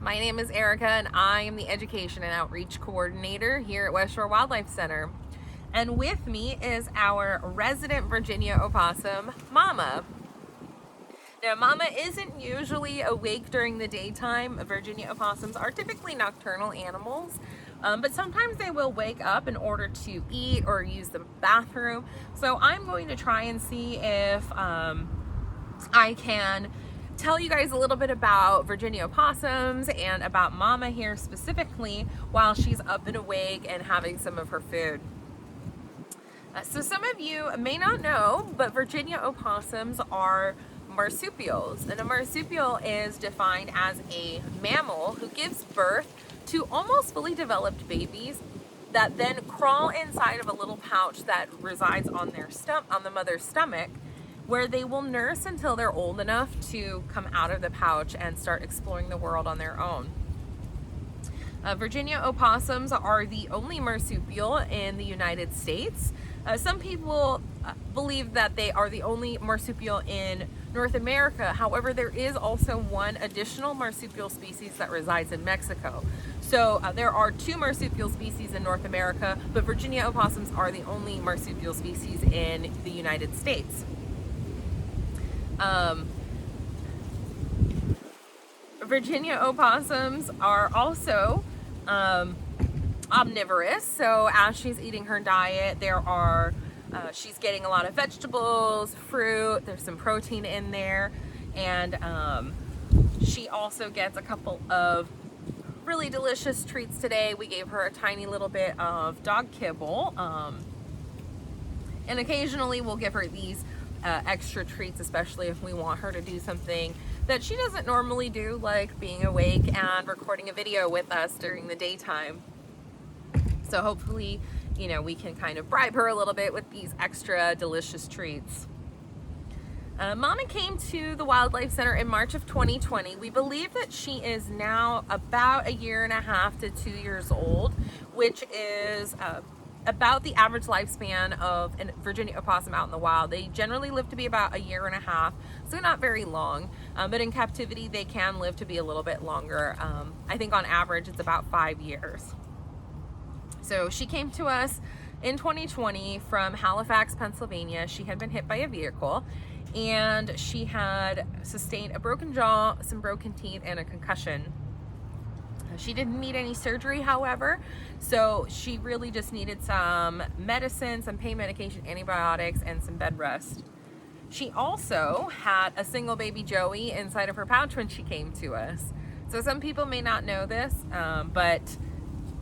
My name is Erika and I am the Education and Outreach Coordinator here at West Shore Wildlife Center. And with me is our resident Virginia Opossum, Momma. Now, Momma isn't usually awake during the daytime. Virginia Opossums are typically nocturnal animals, but sometimes they will wake up in order to eat or use the bathroom. So I'm going to try and see if I can tell you guys a little bit about Virginia Opossums and about Momma here specifically while she's up and awake and having some of her food. So some of you may not know, but Virginia Opossums are marsupials, and a marsupial is defined as a mammal who gives birth to almost fully developed babies that then crawl inside of a little pouch that resides on the mother's stomach, where they will nurse until they're old enough to come out of the pouch and start exploring the world on their own. Virginia Opossums are the only marsupial in the United States. Some people believe that they are the only marsupial in North America. However, there is also one additional marsupial species that resides in Mexico. So there are two marsupial species in North America, but Virginia Opossums are the only marsupial species in the United States. Virginia Opossums are also omnivorous, so as she's eating her diet, she's getting a lot of vegetables, fruit, there's some protein in there, and she also gets a couple of really delicious treats today. We gave her a tiny little bit of dog kibble, and occasionally we'll give her these extra treats, especially if we want her to do something that she doesn't normally do, like being awake and recording a video with us during the daytime. So hopefully, we can kind of bribe her a little bit with these extra delicious treats. Momma came to the Wildlife Center in March of 2020. We believe that she is now about 1.5 to 2 years old, which is about the average lifespan of a Virginia opossum out in the wild. They generally live to be about 1.5 years, so not very long, but in captivity they can live to be a little bit longer. I think on average it's about 5 years. So she came to us in 2020 from Halifax, Pennsylvania. She had been hit by a vehicle and she had sustained a broken jaw, some broken teeth, and a concussion. She didn't need any surgery, however, so she really just needed some medicine, some pain medication, antibiotics, and some bed rest. She also had a single baby Joey inside of her pouch when she came to us. So some people may not know this, but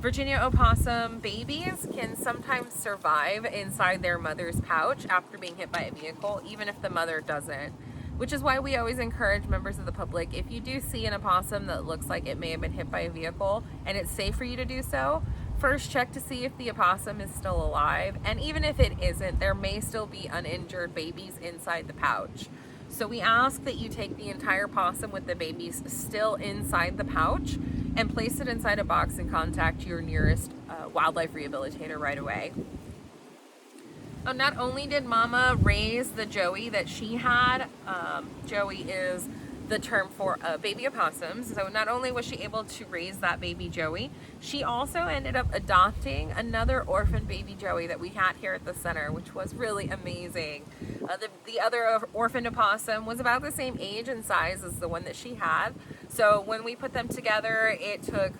Virginia Opossum babies can sometimes survive inside their mother's pouch after being hit by a vehicle, even if the mother doesn't. Which is why we always encourage members of the public, if you do see an opossum that looks like it may have been hit by a vehicle and it's safe for you to do so, first check to see if the opossum is still alive. And even if it isn't, there may still be uninjured babies inside the pouch. So we ask that you take the entire possum with the babies still inside the pouch and place it inside a box and contact your nearest wildlife rehabilitator right away. Not only did Momma raise the Joey that she had, Joey is the term for baby opossums, so not only was she able to raise that baby Joey, she also ended up adopting another orphan baby Joey that we had here at the center, which was really amazing. The other orphaned opossum was about the same age and size as the one that she had, so when we put them together, it took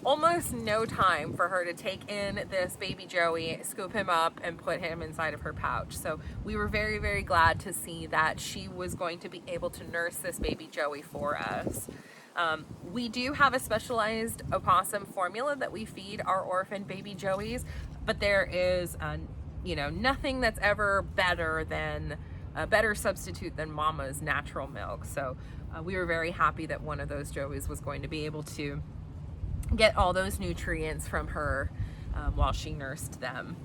almost no time for her to take in this baby Joey, scoop him up, and put him inside of her pouch. So we were very, very glad to see that she was going to be able to nurse this baby Joey for us. We do have a specialized opossum formula that we feed our orphaned baby Joeys, but there is, nothing that's ever better than a better substitute than Momma's natural milk. So we were very happy that one of those Joeys was going to be able to get all those nutrients from her while she nursed them.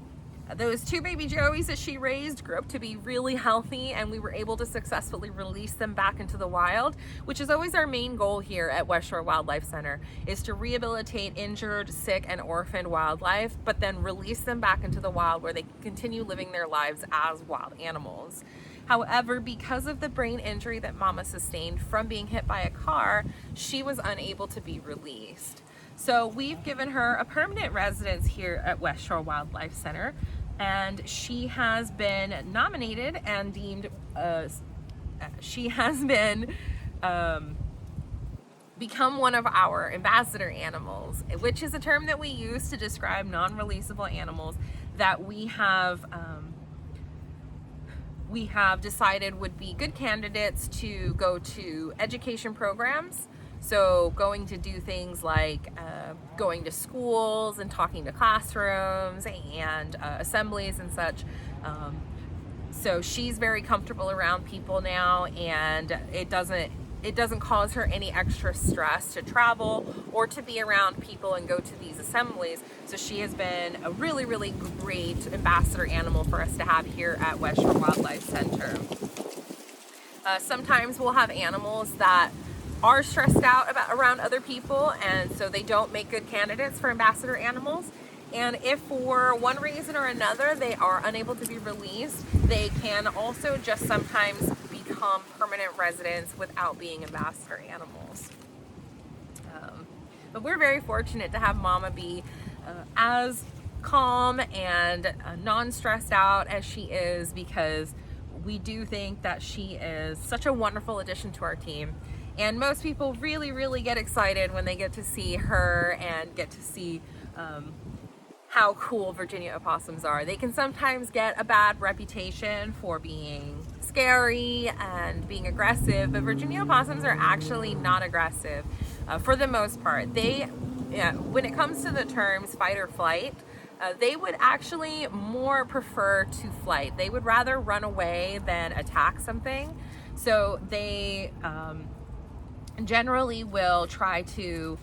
Those two baby Joeys that she raised grew up to be really healthy, and we were able to successfully release them back into the wild, which is always our main goal here at West Shore Wildlife Center, is to rehabilitate injured, sick, and orphaned wildlife, but then release them back into the wild where they can continue living their lives as wild animals. However, because of the brain injury that Momma sustained from being hit by a car, she was unable to be released. So we've given her a permanent residence here at West Shore Wildlife Center, and she has been nominated and deemed, she has been become one of our ambassador animals, which is a term that we use to describe non-releasable animals that we have decided would be good candidates to go to education programs. So going to do things like going to schools and talking to classrooms and assemblies and such. So she's very comfortable around people now, and it doesn't cause her any extra stress to travel or to be around people and go to these assemblies. So she has been a really, really great ambassador animal for us to have here at West Shore Wildlife Center. Sometimes we'll have animals that are stressed out around other people, and so they don't make good candidates for ambassador animals. And if for one reason or another they are unable to be released, they can also just sometimes become permanent residents without being ambassador animals. But we're very fortunate to have Momma be as calm and non-stressed out as she is, because we do think that she is such a wonderful addition to our team. And most people really, really get excited when they get to see her and get to see how cool Virginia opossums are. They can sometimes get a bad reputation for being scary and being aggressive, but Virginia opossums are actually not aggressive for the most part. When it comes to the terms fight or flight, they would actually more prefer to flight. They would rather run away than attack something. So they generally will try to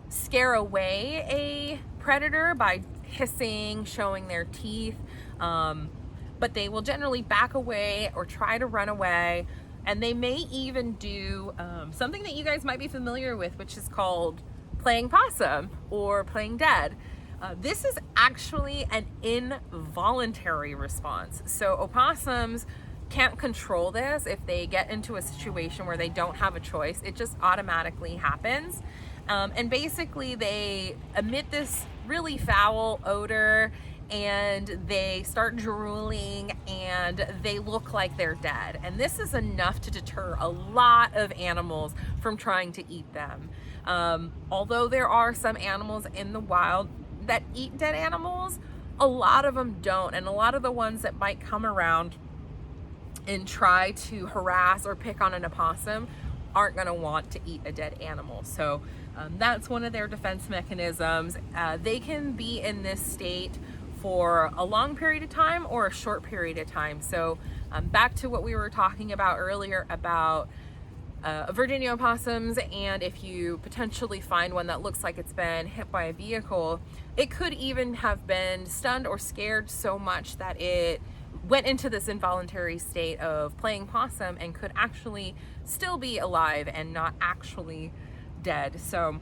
scare away a predator by hissing, showing their teeth, but they will generally back away or try to run away. And they may even do something that you guys might be familiar with, which is called playing possum or playing dead. This is actually an involuntary response. So opossums can't control this. If they get into a situation where they don't have a choice, it just automatically happens. And basically they emit this really foul odor, and they start drooling, and they look like they're dead. And this is enough to deter a lot of animals from trying to eat them. Although there are some animals in the wild that eat dead animals, a lot of them don't. And a lot of the ones that might come around and try to harass or pick on an opossum aren't going to want to eat a dead animal. So that's one of their defense mechanisms. They can be in this state for a long period of time or a short period of time. So back to what we were talking about earlier about Virginia opossums, and if you potentially find one that looks like it's been hit by a vehicle, it could even have been stunned or scared so much that it went into this involuntary state of playing possum and could actually still be alive and not actually dead. So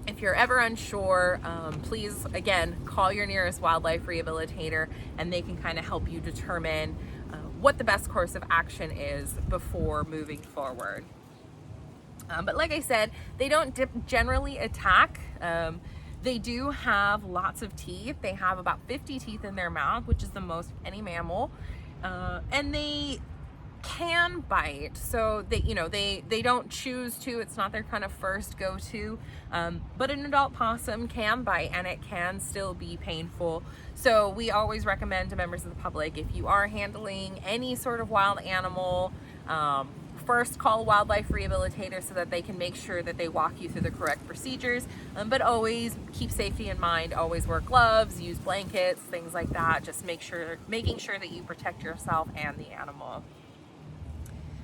if you're ever unsure, please, again, call your nearest wildlife rehabilitator, and they can kind of help you determine what the best course of action is before moving forward. But like I said, they don't generally attack. They do have lots of teeth. They have about 50 teeth in their mouth, which is the most of any mammal. And they can bite. So they don't choose to. It's not their kind of first go-to. But an adult possum can bite, and it can still be painful. So we always recommend to members of the public, if you are handling any sort of wild animal, first call a wildlife rehabilitator so that they can make sure that they walk you through the correct procedures. But always keep safety in mind. Always wear gloves, use blankets, things like that. Just making sure that you protect yourself and the animal.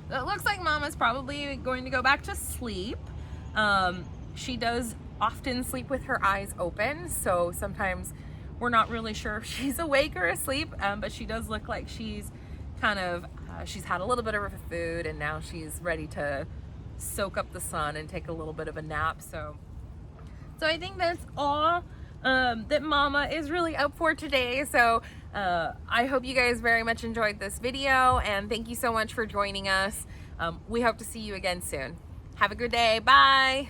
So it looks like Mama's probably going to go back to sleep. She does often sleep with her eyes open, so sometimes we're not really sure if she's awake or asleep, but she does look like she's kind of, she's had a little bit of her food, and now she's ready to soak up the sun and take a little bit of a nap. So I think that's all that Mama is really up for today. So I hope you guys very much enjoyed this video, and thank you so much for joining us. We hope to see you again soon. Have a good day. Bye.